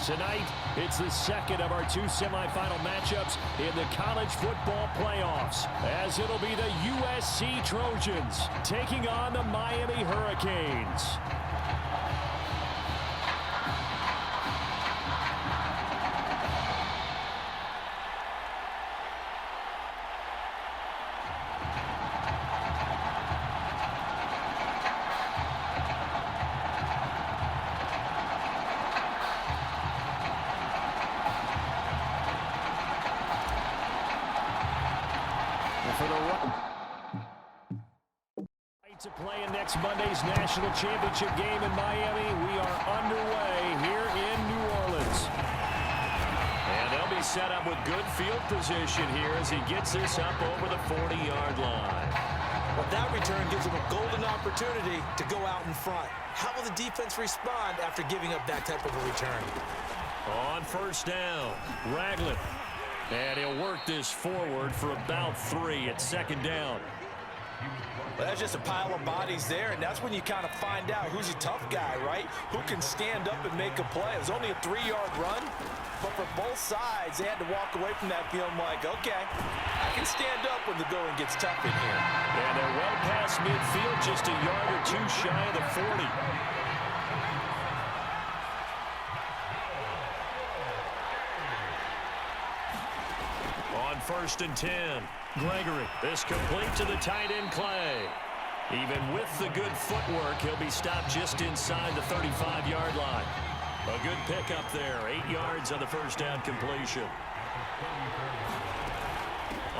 Tonight, it's the second of our 2 semifinal matchups in the college football playoffs, as it'll be the USC Trojans taking on the Miami Hurricanes. To play in next Monday's national championship game in Miami, we are underway here in New Orleans. And they'll be set up with good field position here as he gets this up over the 40-yard line. Well, that return gives him a golden opportunity to go out in front. How will the defense respond after giving up that type of a return? On first down, Ragland. And he'll work this forward for about 3 at second down. Well, that's just a pile of bodies there, and that's when you kind of find out who's a tough guy, right? Who can stand up and make a play. It was only a 3-yard run, but for both sides, they had to walk away from that feeling like, okay, I can stand up when the going gets tough in here. And they're well past midfield, just a yard or 2 shy of the 40. On first and 10, Gregory. This complete to the tight end, Clay. Even with the good footwork, he'll be stopped just inside the 35-yard line. A good pickup there, 8 yards on the first down completion.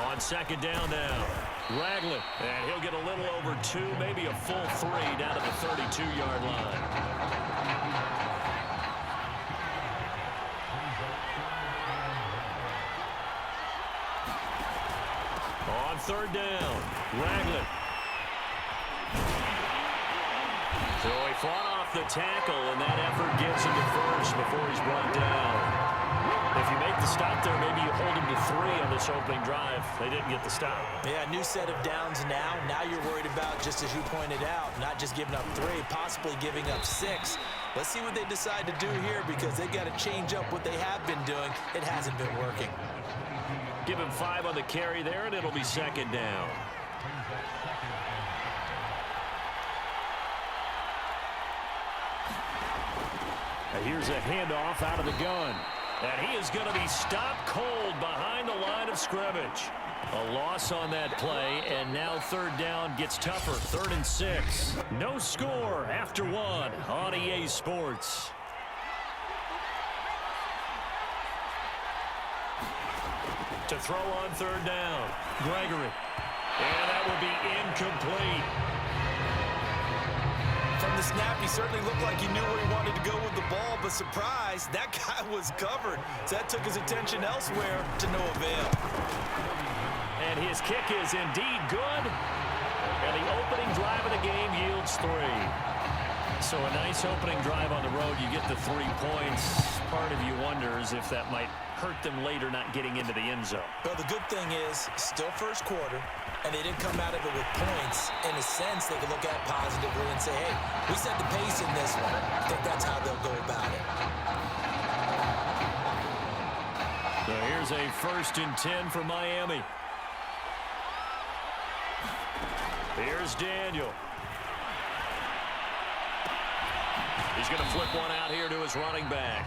On second down now, Ragland. And he'll get a little over 2, maybe a full 3 down to the 32-yard line. On third down, Ragland. So he fought off the tackle, and that effort gets him to first before he's brought down. If you make the stop there, maybe you hold him to 3 on this opening drive. They didn't get the stop. Yeah, new set of downs now. Now you're worried about, just as you pointed out, not just giving up 3, possibly giving up 6. Let's see what they decide to do here, because they've got to change up what they have been doing. It hasn't been working. Give him 5 on the carry there, and it'll be second down. And here's a handoff out of the gun. And he is going to be stopped cold behind the line of scrimmage. A loss on that play, and now third down gets tougher. 3rd and 6. No score after 1 on EA Sports. To throw on third down, Gregory. And that will be incomplete. From the snap, he certainly looked like he knew where he wanted to go with the ball, but surprise, that guy was covered. So that took his attention elsewhere to no avail. And his kick is indeed good. And the opening drive of the game yields 3. So a nice opening drive on the road. You get the 3 points. Part of you wonders if that might hurt them later not getting into the end zone. Well, the good thing is, still first quarter, and they didn't come out of it with points. In a sense, they can look at positively and say, hey, we set the pace in this one. I think that's how they'll go about it. So here's a 1st and 10 for Miami. Here's Daniel. He's going to flip one out here to his running back.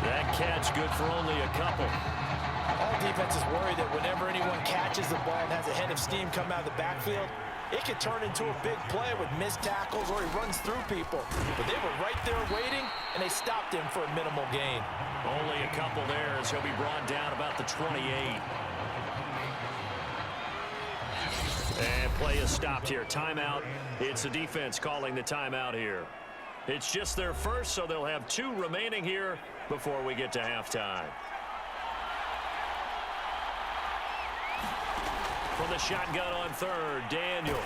That catch good for only a couple. All defenses worry that whenever anyone catches the ball and has a head of steam come out of the backfield, it could turn into a big play with missed tackles or he runs through people. But they were right there waiting, and they stopped him for a minimal gain. Only a couple there as he'll be brought down about the 28. And play is stopped here. Timeout. It's the defense calling the timeout here. It's just their first, so they'll have 2 remaining here before we get to halftime. From the shotgun on third, Daniel.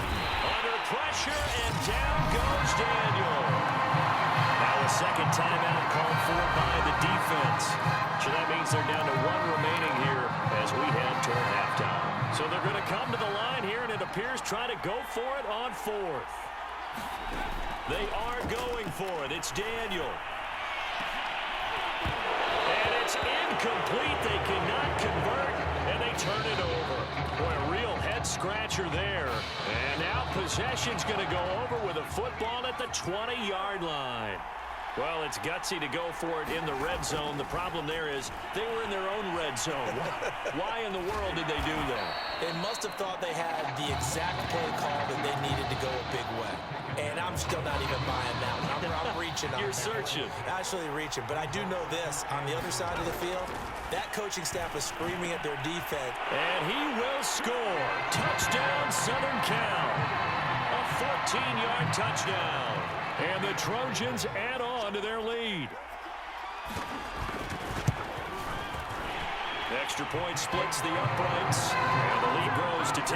Under pressure, and down goes Daniel. Now a second timeout called for by the defense. So that means they're down to 1 remaining here as we head toward halftime. So they're going to come to the line here, and it appears try to go for it on 4th. They are going for it. It's Daniel. incomplete. They cannot convert, and they turn it over. Boy, a real head-scratcher there. And now possession's going to go over with a football at the 20-yard line. Well, it's gutsy to go for it in the red zone. The problem there is they were in their own red zone. Why in the world did they do that? They must have thought they had the exact play call that they needed to go a big way. And I'm still not even buying that one. I'm reaching on You're that searching. one. Actually reaching. But I do know this. On the other side of the field, that coaching staff is screaming at their defense. And he will score. Touchdown, Southern Cal. A 14-yard touchdown. And the Trojans add on to their lead. The extra point splits the uprights, and the lead grows to 10-0.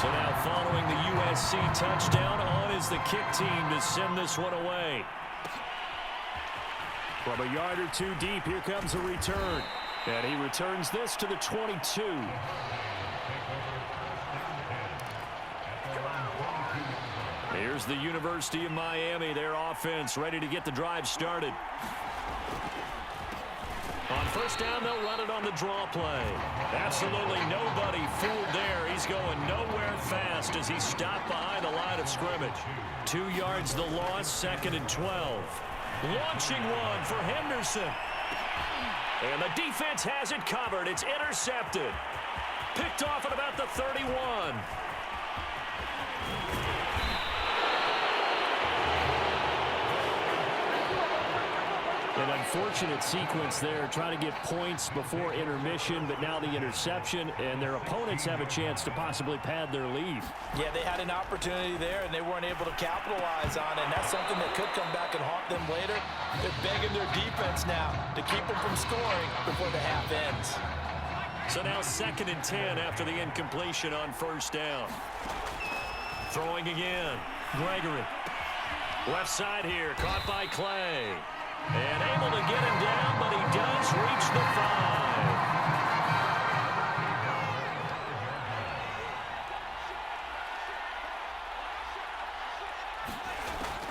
So now following the USC touchdown, on is the kick team to send this one away. From a yard or two deep, here comes a return. And he returns this to the 22. Here's the University of Miami, their offense ready to get the drive started. On first down, they'll run it on the draw play. Absolutely nobody fooled there. He's going nowhere fast as he's stopped behind the line of scrimmage. 2 yards the loss, 2nd and 12. Launching one for Henderson. And the defense has it covered. It's intercepted. Picked off at about the 31. An unfortunate sequence there, trying to get points before intermission, but now the interception, and their opponents have a chance to possibly pad their lead. Yeah, they had an opportunity there, and they weren't able to capitalize on it, and that's something that could come back and haunt them later. They're begging their defense now to keep them from scoring before the half ends. So now 2nd and 10 after the incompletion on first down. Throwing again. Gregory. Left side here, caught by Clay. And able to get him down, but he does reach the 5.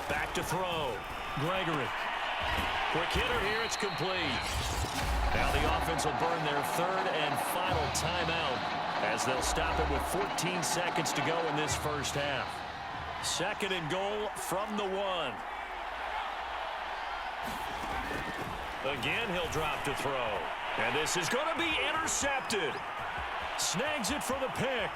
Back to throw. Gregory. Quick hitter here, it's complete. Now the offense will burn their 3rd and final timeout as they'll stop it with 14 seconds to go in this first half. 2nd and goal from the 1. Again, he'll drop to throw. And this is going to be intercepted. Snags it for the pick.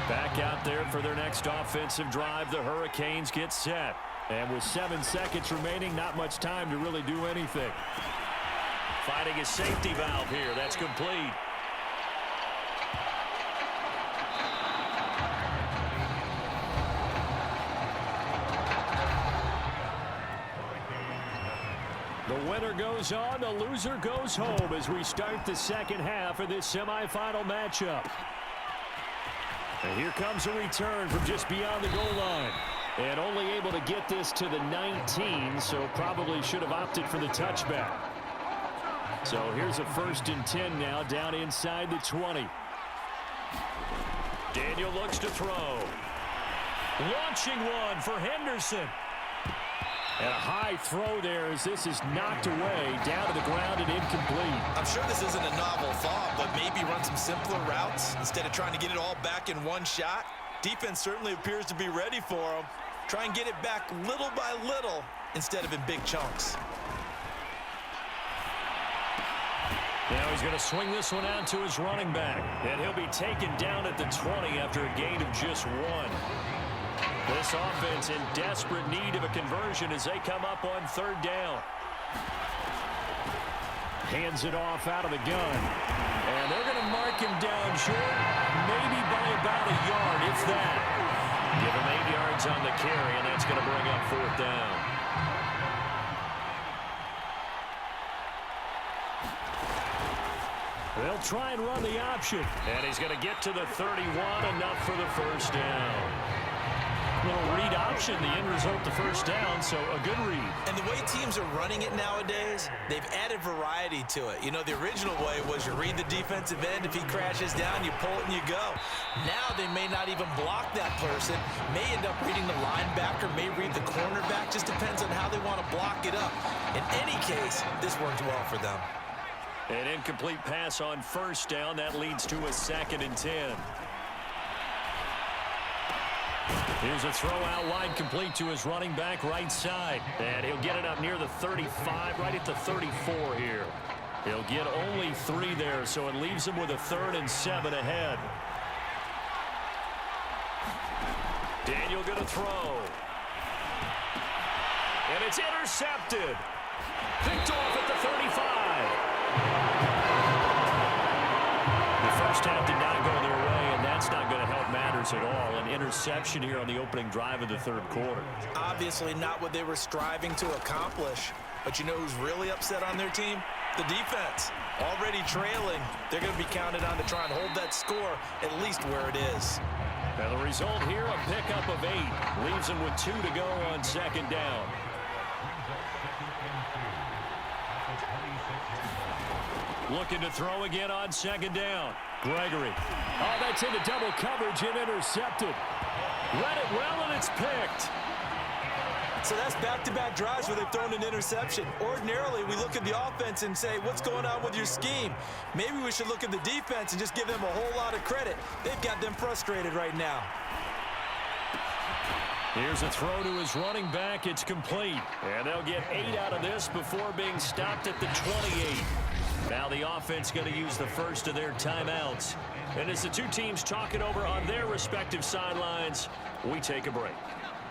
Back out there for their next offensive drive. The Hurricanes get set. And with 7 seconds remaining, not much time to really do anything. Finding a safety valve here. That's complete. The winner goes on, the loser goes home as we start the second half of this semifinal matchup. And here comes a return from just beyond the goal line. And only able to get this to the 19, so probably should have opted for the touchback. So here's a 1st and 10 now, down inside the 20. Daniel looks to throw. Launching one for Henderson. And a high throw there as this is knocked away, down to the ground and incomplete. I'm sure this isn't a novel thought, but maybe run some simpler routes instead of trying to get it all back in one shot. Defense certainly appears to be ready for him. Try and get it back little by little instead of in big chunks. Now he's going to swing this one out to his running back. And he'll be taken down at the 20 after a gain of just 1. This offense in desperate need of a conversion as they come up on 3rd down. Hands it off out of the gun. And they're going to mark him down short, maybe by about a yard, if that. Give him 8 yards on the carry, and that's going to bring up 4th down. They'll try and run the option. And he's going to get to the 31, enough for the 1st down. Little read option, the end result, the first down, so a good read. And the way teams are running it nowadays, they've added variety to it. You know, the original way was you read the defensive end. If he crashes down, you pull it and you go. Now they may not even block that person, may end up reading the linebacker, may read the cornerback. Just depends on how they want to block it up. In any case, this worked well for them. An incomplete pass on first down. That leads to a 2nd and 10. Here's a throw out wide, complete to his running back right side. And he'll get it up near the 35, right at the 34 here. He'll get only 3 there, so it leaves him with a 3rd and 7 ahead. Daniel going to throw. And it's intercepted. Picked off at the 35. The first half did not go their way, and that's not going to help matters at all. An interception here on the opening drive of the 3rd quarter. Obviously not what they were striving to accomplish. But you know who's really upset on their team? The defense. Already trailing. They're going to be counted on to try and hold that score at least where it is. Now the result here, a pickup of 8. Leaves them with 2 to go on 2nd down. Looking to throw again on 2nd down. Gregory. Oh, that's into double coverage and intercepted. Read it well, and it's picked. So that's back-to-back drives where they've thrown an interception. Ordinarily, we look at the offense and say, what's going on with your scheme? Maybe we should look at the defense and just give them a whole lot of credit. They've got them frustrated right now. Here's a throw to his running back. It's complete. And they'll get 8 out of this before being stopped at the 28. Now the offense going to use the first of their timeouts. And as the two teams talk it over on their respective sidelines, we take a break.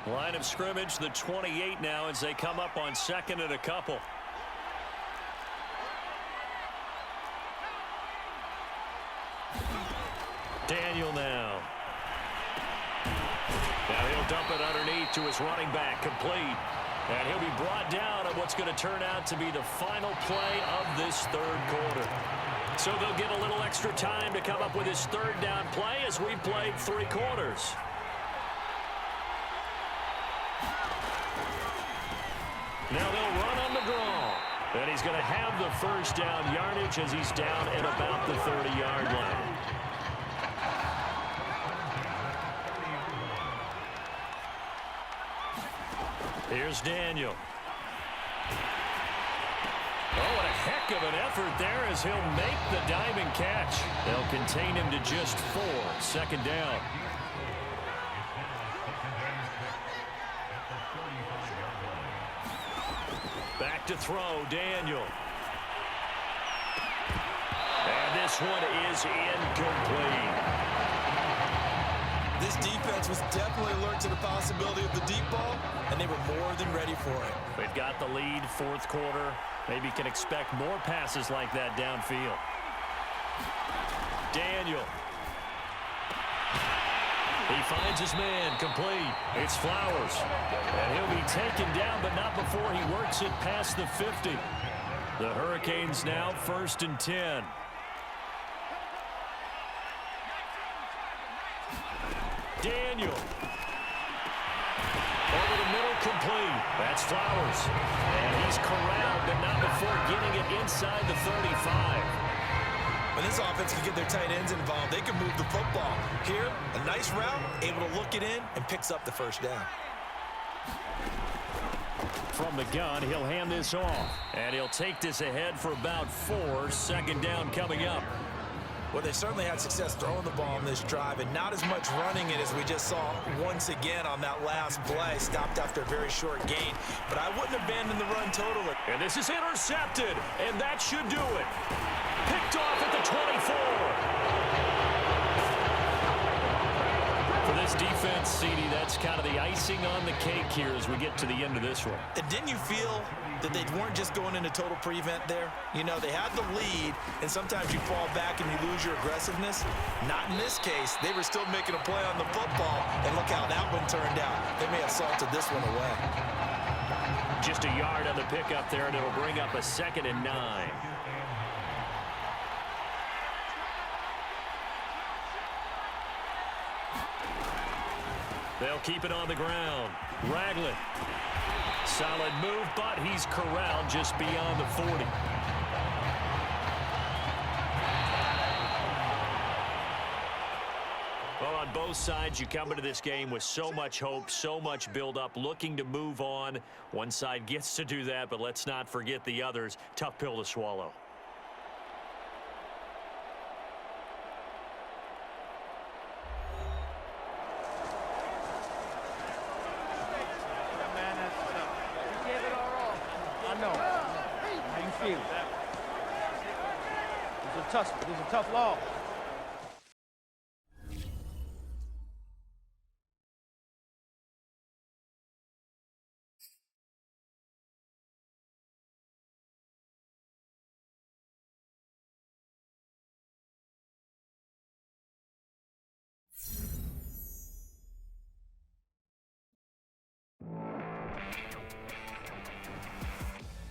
Line of scrimmage, the 28 now as they come up on 2nd and a couple. Daniel now. Now he'll dump it underneath to his running back, complete. And he'll be brought down on what's going to turn out to be the final play of this 3rd quarter. So they'll get a little extra time to come up with his 3rd down play as we've played 3 quarters. Now they'll run on the draw. And he's going to have the first down yardage as he's down at about the 30-yard line. Here's Daniel. Oh, what a heck of an effort there as he'll make the diving catch. They'll contain him to just 4. 2nd down. Back to throw, Daniel. And this one is incomplete. This defense was definitely alert to the possibility of the deep ball, and they were more than ready for it. They've got the lead, 4th quarter. Maybe can expect more passes like that downfield. Daniel. He finds his man, complete. It's Flowers. And he'll be taken down, but not before he works it past the 50. The Hurricanes now 1st and 10. Daniel. Over the middle, complete. That's Flowers. And he's corralled, but not before getting it inside the 35. When this offense can get their tight ends involved, they can move the football. Here, a nice route, able to look it in, and picks up the first down. From the gun, he'll hand this off. And he'll take this ahead for about 4. 2nd down coming up. Well, they certainly had success throwing the ball in this drive, and not as much running it as we just saw once again on that last play. Stopped after a very short gain, but I wouldn't abandon the run totally. And this is intercepted, and that should do it. Picked off at the 24. For this defense, CD, that's kind of the icing on the cake here as we get to the end of this one. And didn't you feel that they weren't just going into total prevent there? You know, they had the lead, and sometimes you fall back and you lose your aggressiveness. Not in this case. They were still making a play on the football, and look how that one turned out. They may have salted this one away. Just a yard on the pickup there, and it'll bring up a 2nd and 9. They'll keep it on the ground. Ragland. Solid move, but he's corralled just beyond the 40. Well, on both sides, you come into this game with so much hope, so much build-up, looking to move on. One side gets to do that, but let's not forget the others. Tough pill to swallow. This is a tough loss.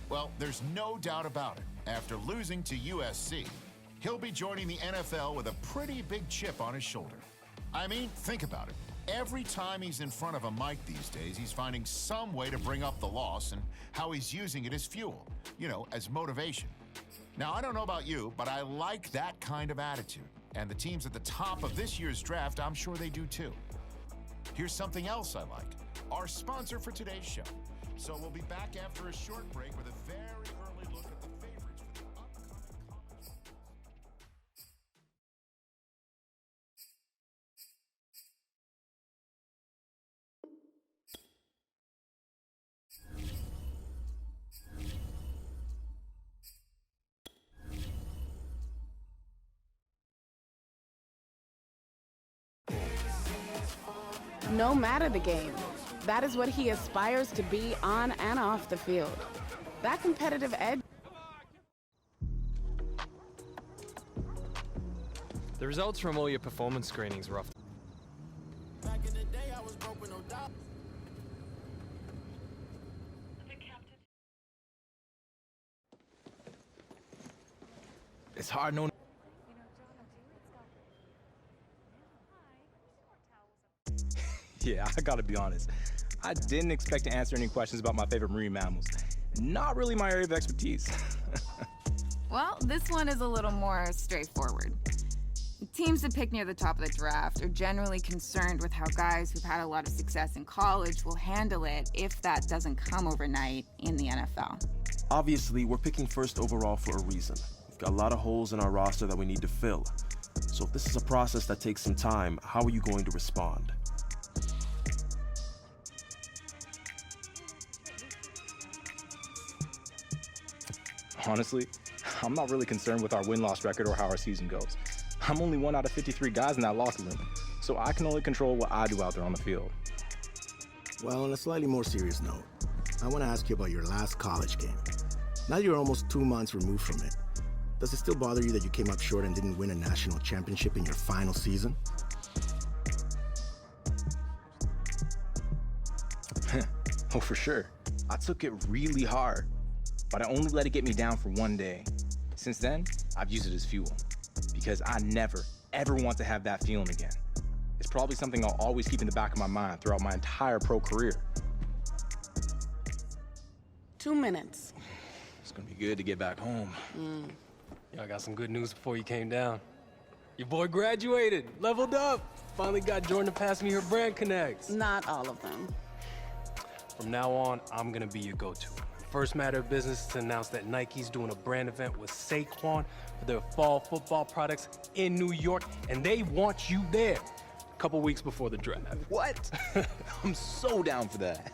Well, there's no doubt about it. After losing to USC, he'll be joining the NFL with a pretty big chip on his shoulder. I mean, think about it. Every time he's in front of a mic these days, he's finding some way to bring up the loss and how he's using it as fuel, you know, as motivation. Now, I don't know about you, but I like that kind of attitude. And the teams at the top of this year's draft, I'm sure they do too. Here's something else I like. Our sponsor for today's show. So we'll be back after a short break with a very early look at the favorites for the upcoming college. No matter the game, that is what he aspires to be on and off the field. That competitive edge. The results from all your performance screenings were off. Back in the day, I was broke with no doubt. It's hard knowing. Yeah, I gotta be honest. I didn't expect to answer any questions about my favorite marine mammals. Not really my area of expertise. Well, this one is a little more straightforward. Teams that pick near the top of the draft are generally concerned with how guys who've had a lot of success in college will handle it if that doesn't come overnight in the NFL. Obviously, we're picking first overall for a reason. We've got a lot of holes in our roster that we need to fill. So if this is a process that takes some time, how are you going to respond? Honestly, I'm not really concerned with our win-loss record or how our season goes. I'm only one out of 53 guys in that locker room, so I can only control what I do out there on the field. Well, on a slightly more serious note, I want to ask you about your last college game. Now you're almost 2 months removed from it. Does it still bother you that you came up short and didn't win a national championship in your final season? Oh, for sure. I took it really hard, but I only let it get me down for one day. Since then, I've used it as fuel, because I never, ever want to have that feeling again. It's probably something I'll always keep in the back of my mind throughout my entire pro career. 2 minutes. It's gonna be good to get back home. Yeah, I got some good news before you came down. Your boy graduated, leveled up. Finally got Jordan to pass me her brand connects. Not all of them. From now on, I'm gonna be your go-to. First matter of business is to announce that Nike's doing a brand event with Saquon for their fall football products in New York, and they want you there a couple weeks before the draft. What? I'm so down for that.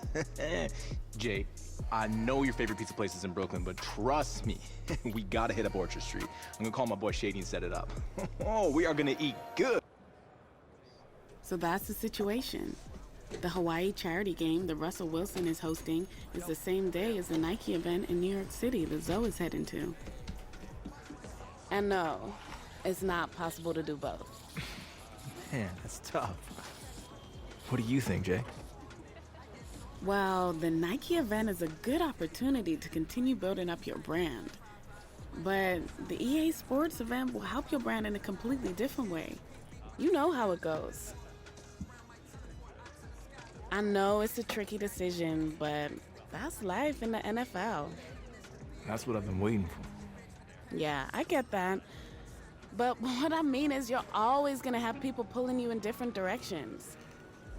Jay, I know your favorite pizza place is in Brooklyn, but trust me, we gotta hit up Orchard Street. I'm gonna call my boy Shady and set it up. Oh, we are gonna eat good. So that's the situation. The Hawaii charity game that Russell Wilson is hosting is the same day as the Nike event in New York City that Zoe is heading to. And no, it's not possible to do both. Man, that's tough. What do you think, Jay? Well, the Nike event is a good opportunity to continue building up your brand. But the EA Sports event will help your brand in a completely different way. You know how it goes. I know it's a tricky decision, but that's life in the NFL. That's what I've been waiting for. Yeah, I get that. But what I mean is you're always going to have people pulling you in different directions.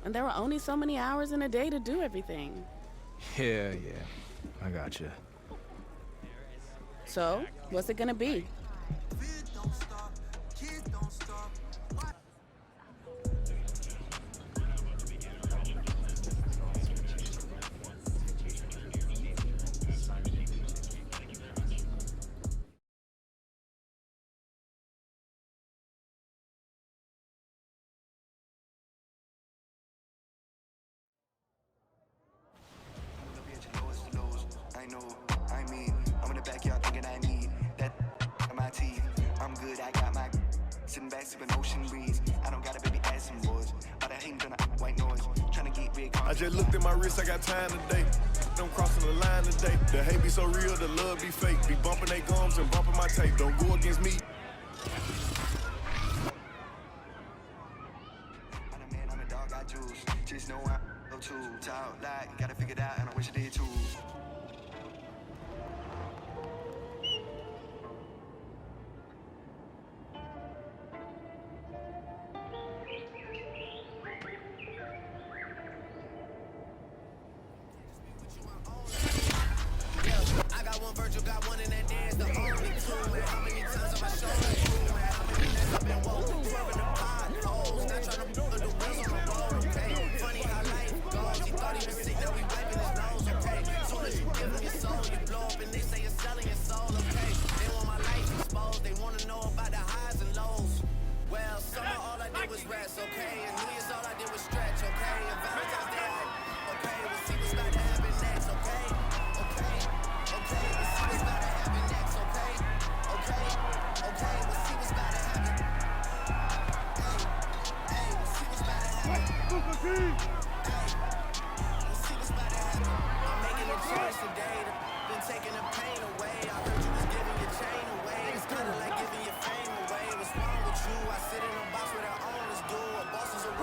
And there are only so many hours in a day to do everything. Yeah, I gotcha. So, what's it going to be? I just looked at my wrist, I got time today. I'm crossing the line today. The hate be so real, the love be fake. Be bumping they gums and bumping my tape. Don't go against me. I'm a man, I'm a dog, I choose. Just know I'm no too. Talk like, gotta figure it out, and I wish I did too. Virgil got one in that dance, the only two, man. How many times on my shoulder, man? How many nights I've been woke, swerving the potholes, not trying to put the wheels on the road, okay? Funny how life goes, he thought he was sick, now we wiping his nose, okay? Soon as you give him your soul, you blow up and they say you're selling your soul, okay? They want my life exposed, they wanna know about the highs and lows. Well, summer all I did was rest, okay? And New Year's all I did was stretch, okay? And Valentine's Day, okay? We'll see what's about to happen next, okay? Okay, we'll see what's about to happen next, okay? Okay, we'll see what's about to happen. Hey, we'll see what's about to happen. Hey, we'll see what's about to happen. I'm making a choice today, been taking the pain away. I heard you was giving your chain away. It's kinda like giving your fame away. What's wrong with you? I sit in a box where the owners do. A boss is a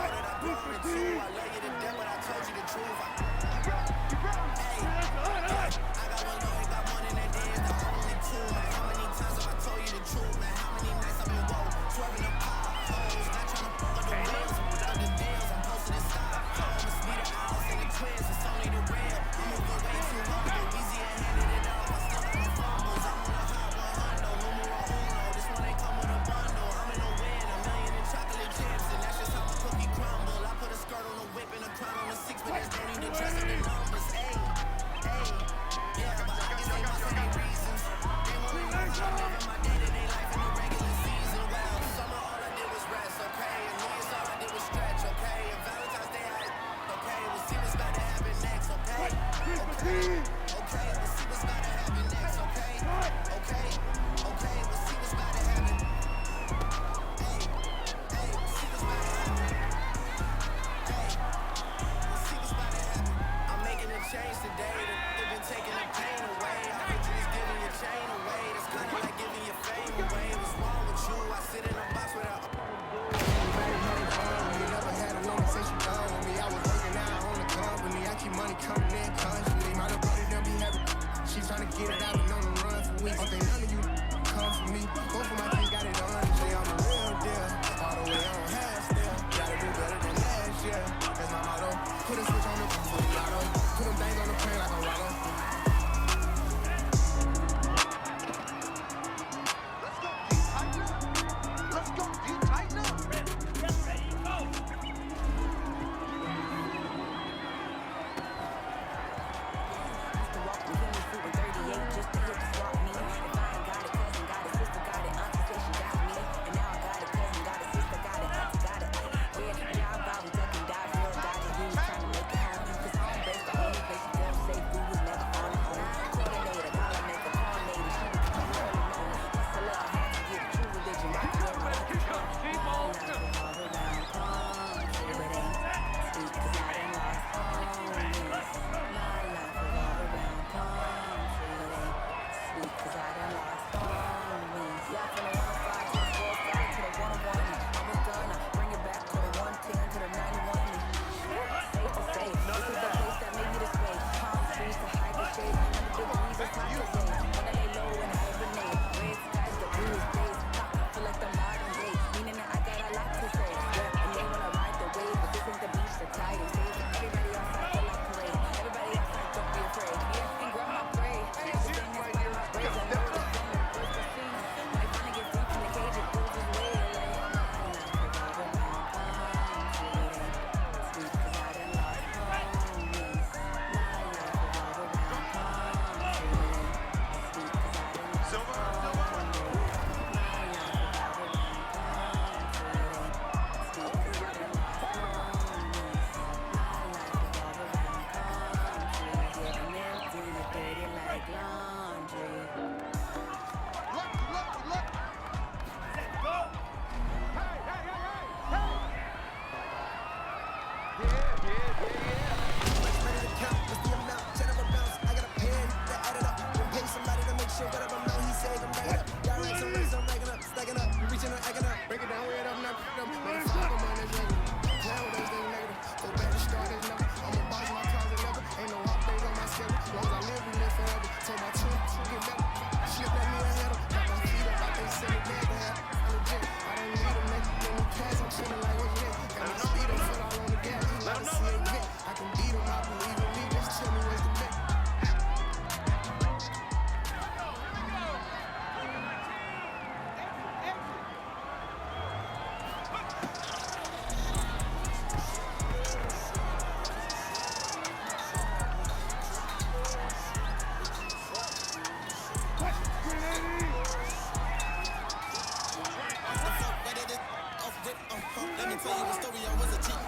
tell you a story, I was a cheat.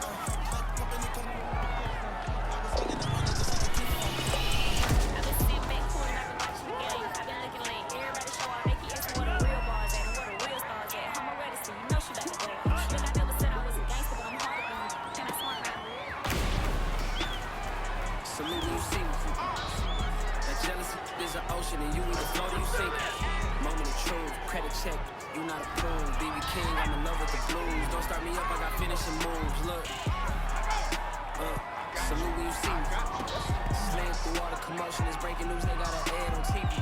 Company come. I've been sitting back cool and I've been watching the game. I've been looking late. Everybody show off, they keep asking where the real bars at and where the real stars at. I'm already see, you know she about to go. Look, I never said I was a gangster, but I'm harder than you. Can I smart now? Salute when you see me. That jealousy is an ocean and you either float or you sink. Moment of truth, credit check, you not approved. BB King, I'm in love with the blues. Don't start me up, I got finishing moves. Look, salute when you see me. Slaying through all the commotion, it's breaking news, they got an ad on TV.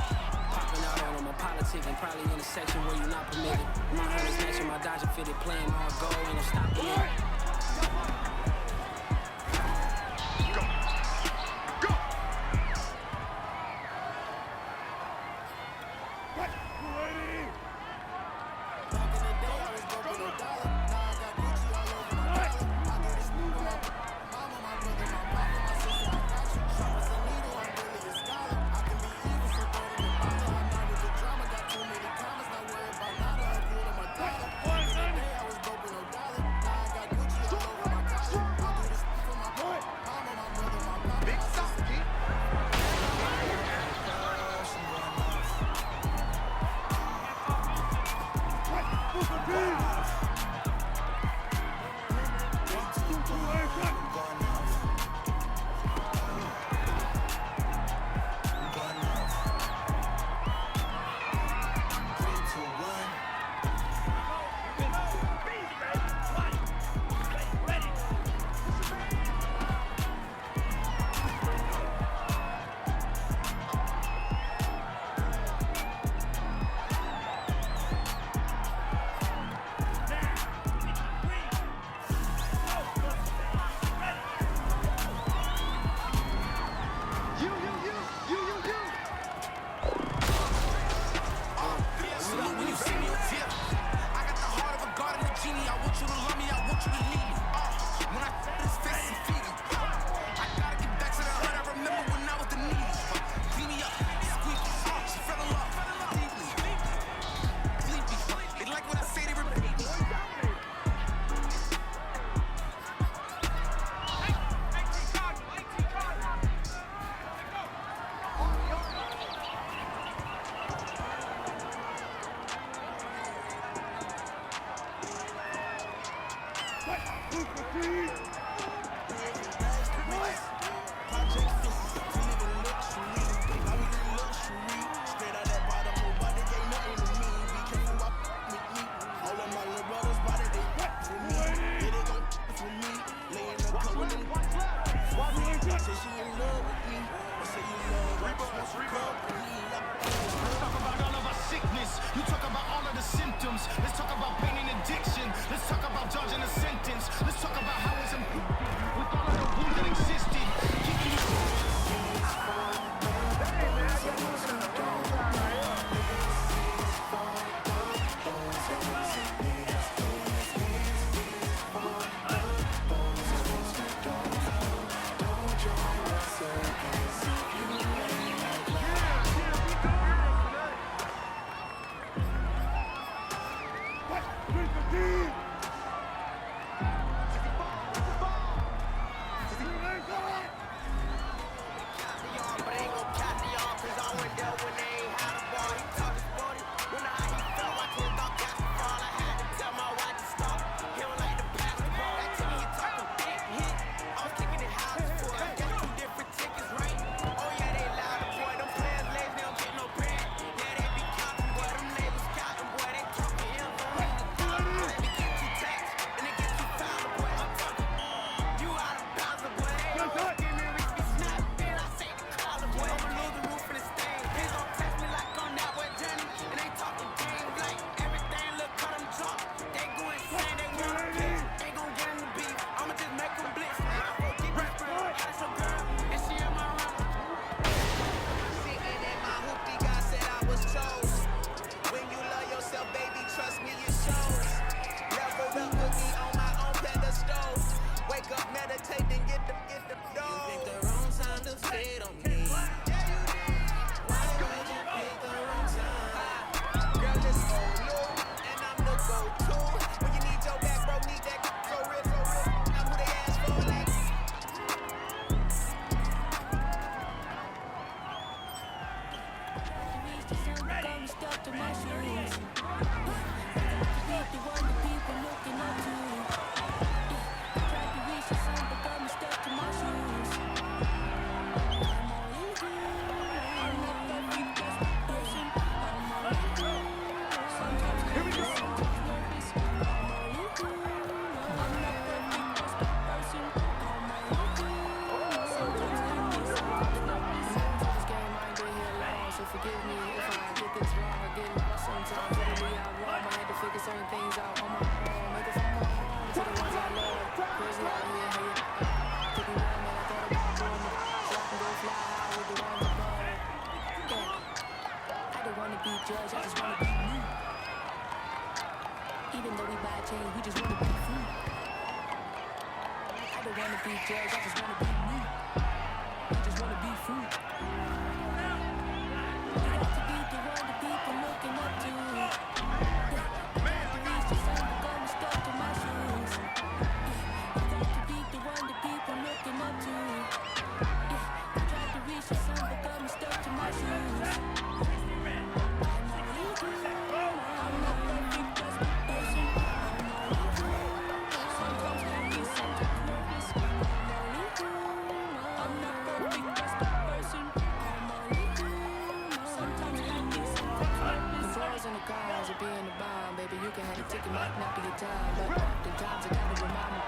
Popping out on them, I'm politicking, probably in a section where you not permitted. My hunters matching my Dodger fitted, playing all goal, and I'm stopping it. things out on my own. Make it from my home to the ones I love. Crazy out here, hey, could be one man I thought about doing it. So I can go fly high with the ones above. Yeah, I don't wanna be judged, I just wanna be me. Even though we buy chains, we just wanna be free. I don't wanna be judged, I just wanna be me. We just wanna be free. You got to be the one the people looking up to. Being a bomb, baby, you can have a ticket, might not be your time, but oftentimes I gotta remind me.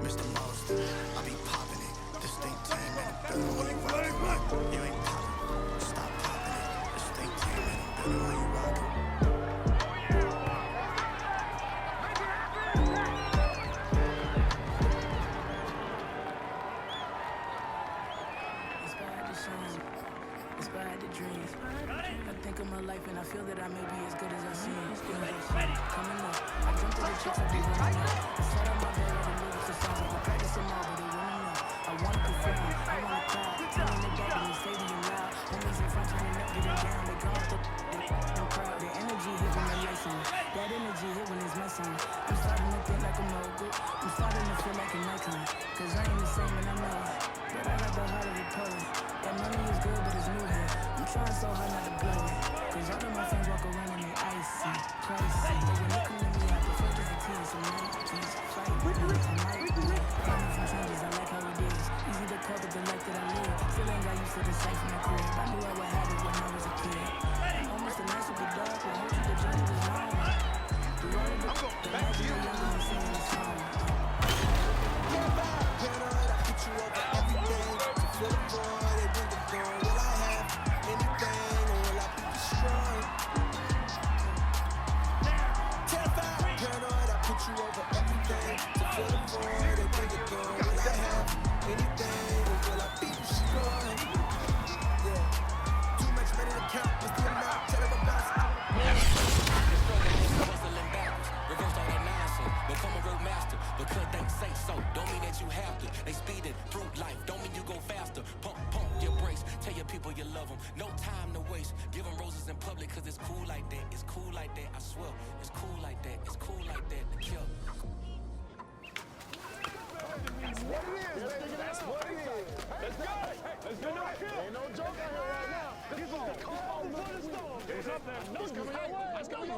Mr. Most, I be popping it. Distinct team in the building when you rockin' with. You ain't poppin', stop popping it. Distinct team in the building when you rockin'. Inspired to shine, inspired to dream. I think of my life and I feel that I may be as good as I seem. Coming up, I dreamt of the chicks I be running up. I set up my bed with the lyrics to songs. I practice them all, but they running up. I wanna perform, I wanna cry. Telling the back in the stadium loud. Homies in front turning up, getting down. They gone through the crowd. The energy hit when they're lacing. That energy hit when it's messing. I'm starting to think like a mogul. I'm starting to feel like an icon. Cause I ain't the same and I know it. But I got the heart of a poet. That money is good, but it's new here. I'm trying so hard not to blow it. Cause all of my friends walk around and they icy, crazy. But when they come to me, I prefer just a team. So now, just fight with me. I might be coming from changes, I like how it is. Easy to cope with the life that I live. Still ain't got used to the safe in the crib. I knew I would have it when I was a kid. Almost a nice with the dog, but hold you the journey was long. Through all of the magic of young and singing the song. Paranoid, I put you over everything. To fill the void, they bring the door. Will I have anything or will I be destroyed? Terrified, paranoid, I put you over everything. To fill the void, they bring the door. Will I have anything or will I be destroyed? Yeah, too much money to count. Let's do it now. Tell them about it. Hustling backwards, reverse all that nonsense. Become a road master because they say so. Don't mean that you have to. They speeding through life. Don't mean you go faster. Pump your brakes. Tell your people you love them. No time to waste. Give them roses in public cause it's cool like that. It's cool like that. I swear. It's cool like that. It's cool like that. To kill. That's what it is, baby. That's what it is. Let's go. Let's go. Ain't no joke out here right now. This is the call before the storm. It's up there. No, it's coming your way. Let's go, boy.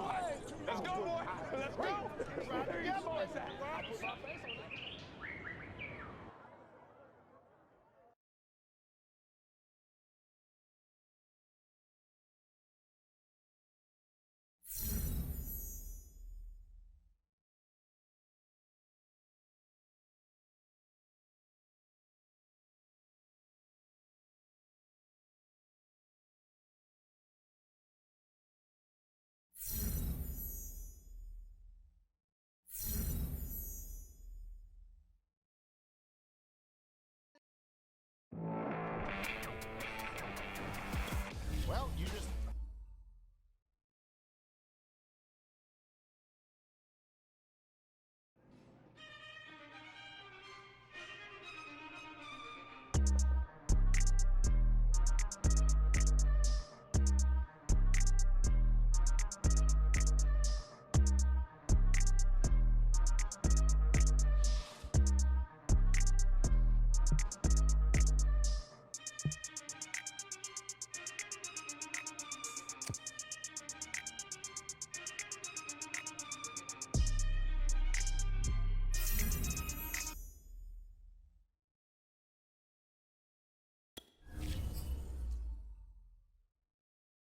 Let's go, boy. Let's go. Right there, boy.